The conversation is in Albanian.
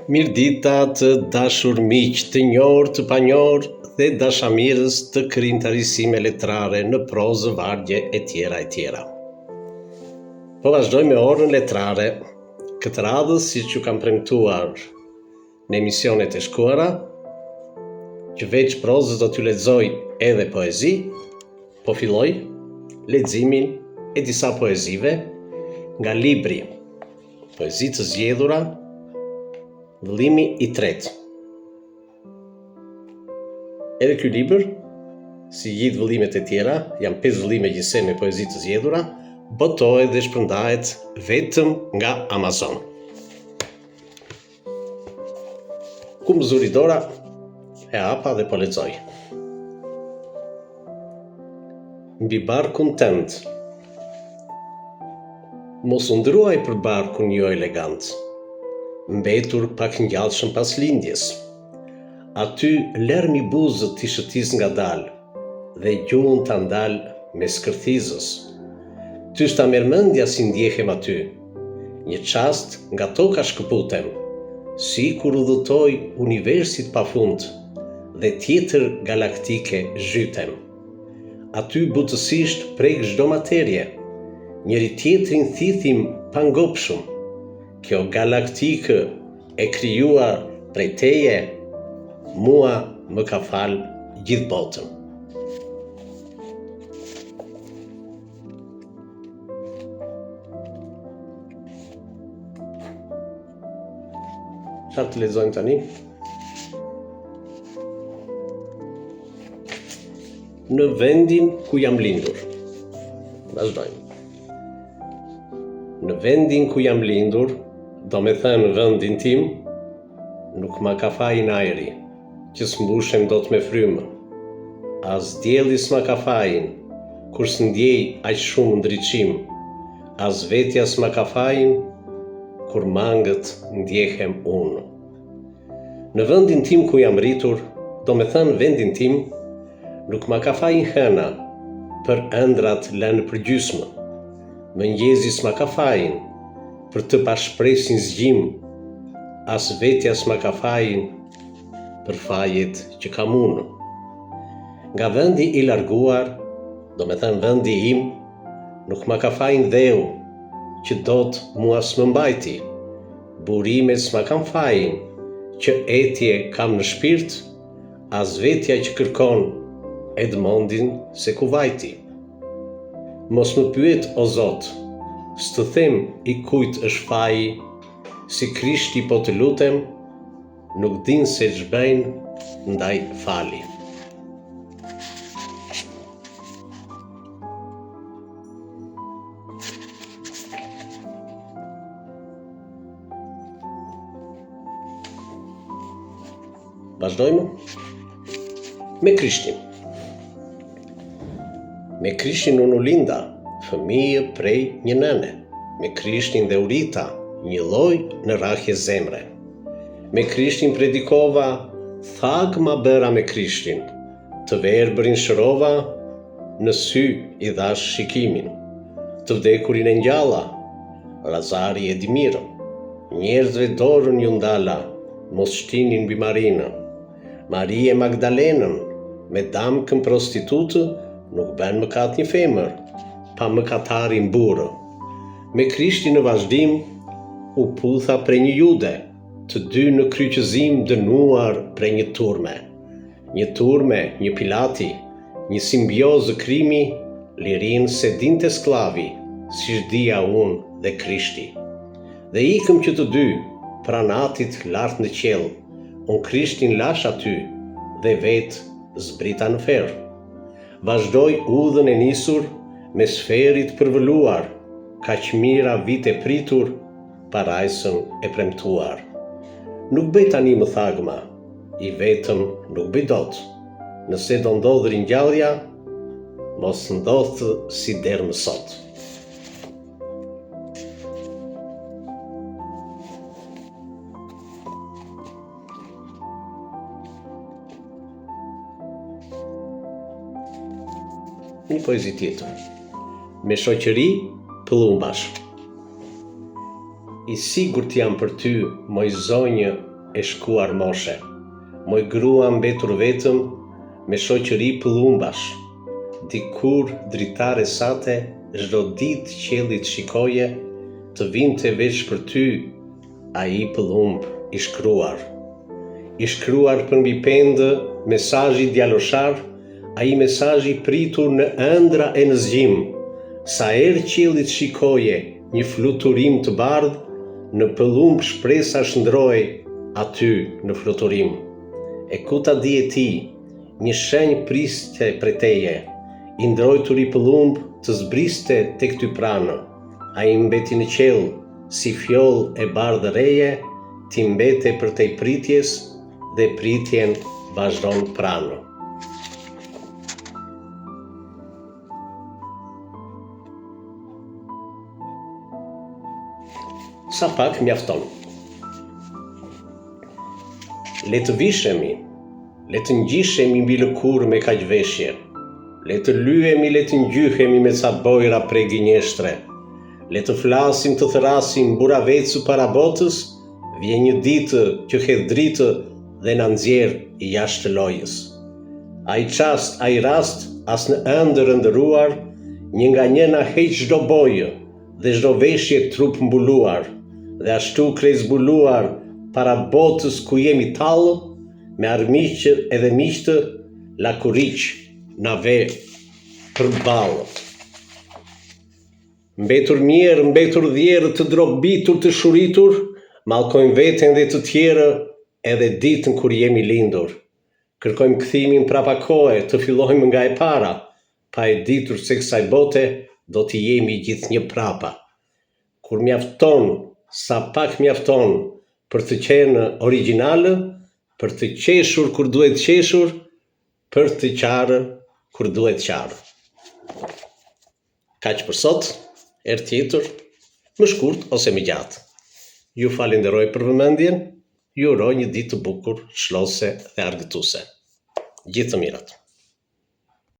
Mirdita të dashur miq, të njohur, të panjohur dhe dashamirës të krijimtarisë letrare në prozë, vargje e tjera. Po vazhdoj me orën letrare. Këtë radhës, siç ju kam premtuar në emisionet e shkuara, që veç prozës do t'ju lexoj edhe poezi, po filloj leximin e disa poezive nga libri Poezi të zgjedhura, vëllimi i tretë. Edhe ky libër, si gjithë vëllimet e tjera, janë 5 vëllime gjithsej me poezi të zgjedhura, botohet dhe shpërndahet vetëm nga Amazon. Ku më zuri dora, e hapa dhe po lexoj. Mbi barkun tënd, mos u ndruaj për barkun jo elegant, mbetur pak ngjallshëm pas lindjes. Aty lërmi buzët t'i shëtis nga dal, dhe gjuhën t'a ndal me skërthizës. Ty shta mërmendja si ndjehem aty, një qast nga toka shkëputem, si kur udhëtoj universit pa fund, dhe tjetër galaktike zhytem. Aty butësisht prek çdo materje, njëri tjetrin thithim pangopshëm. Kjo galaktikë e krijuar prej teje, mua më ka fal gjithë botën. Çfarë të lexojmë tani? Në vendin ku jam lindur. Vazhdojmë. Në vendin ku jam lindur, do me thënë vendin tim, nuk ma ka fajin ajri, që s'mbushem dot me frymë. As dielli s'ma ka fajin, kur s'ndjej aq shumë ndriçim. As vetja s'ma ka fajin, kur mangët ndjehem unë. Në vendin tim ku jam rritur, do me thënë vendin tim, nuk ma ka fajin hëna, për ëndrat lënë për gjysmë. Mëngjezi s'ma ka fajin, për të pashpresin zgjim, as vetja s'ma ka fajin, për fajet që kam unë. Nga vendi i larguar, do me thënë vendi im, nuk ma ka fajin dheu, që dot mua s'më mbajti. Burimet s'ma kam fajin, që etje kam në shpirt, as vetja që kërkon, Edmondin se ku vajti. Mos më pyet o Zot, s'të them i kujt është faji, si Krishti po të lutem, nuk din se ç'bëjnë, ndaj fali. Vazhdojmë me Krishtin. Me Krishtin unë u linda, fëmijë prej një nëne, me Krishtin dhe u rita, një lloj në rrahje zemre. Me Krishtin predikova, thag ma bëra me Krishtin, të verbërin shërova, në sy i dhash shikimin, të vdekurin e ngjalla, Lazari e Dimirën, njerëzve dorën ju ndala, mos shtinin mbi Marinën, Marie Magdalenën, me damkën prostitutë, nuk bën mëkat një femër, pa mëkatarin burë. Me Krishtin në vazhdim, u putha prej një jude, të dy në kryqëzim dënuar prej një turme. Një turme, një Pilati, një simbiozë krimi, lirin se dinte sklavi, si shdia unë dhe Krishti. Dhe ikëm që të dy, pranatit lart në qell, unë Krishtin lash aty, dhe vetë zbrita në ferë. Vazhdoj udhën e nisur, me sferit përvëluar, kaq mira vite pritur, parajsën e premtuar. Nuk bëj tani më thagma, i vetëm nuk bëj dot. Nëse do ndodhë ringjallja, mos ndodhë si derë më sot. Një poezi tjetër. Me shoqëri pëllumbash. I sigurt jam për ty, moj zonjë, e shkuar moshe. Moj grua mbetur vetëm me shoqëri pëllumbash. Dikur dritare sate, çdo ditë qielli të shikoje, të vinte veç për ty, ai pëllumb i shkruar. I shkruar për mbi pendë, mesazhi djaloshar, ai mesazhi pritur në ëndra e në zgjim. Sa herë qielli të shikoje një fluturim të bardhë, në pëllumb shpresa shndroi aty në fluturim. E ku ta dije ti, një shenjë priste prej teje, i ndrojtur i pëllumb të zbriste tek ty pranë. Ai mbeti në qell, si fjollë e bardhë reje, ti mbete për tej pritjes dhe pritjen vazhdon pranë. Sa pak mjafton. Le të vishemi, le të ngjishemi mbi lëkurë me kaq veshje, le të lyhemi, le të ngjyhemi me ca bojra prej gënjeshtre, le të flasim, të thrasim buravecu para botës, vjen një ditë që hedh dritë dhe na nxjerr jashtë lojës. Ai çast, ai rast, as në ëndër ëndëruar, një nga njëna heq çdo bojë dhe çdo veshje trup mbuluar, dhe ashtu krejt zbuluar para botës ku jemi tallë, me armiqë edhe miqtë, la kuriq na ve përballë. Mbetur mirë, mbetur dhjerë, të drobitur, të shuritur, mallkojmë veten dhe të tjerë edhe ditën kur jemi lindur. Kërkojmë kthimin prapa kohe, të fillojmë nga e para, pa e ditur se kësaj bote do t'i jemi gjithnjë prapa. Kur mjafton, sa pak mjafton për të qenë origjinalë, për të qeshur kur duhet qeshur, për të qarë kur duhet qarë. Kaq për sot, herë tjetër, më shkurt ose më gjatë. Ju falenderoj për vëmendjen, ju uroj një ditë të bukur, shlose dhe argëtuese. Gjithë të mirat.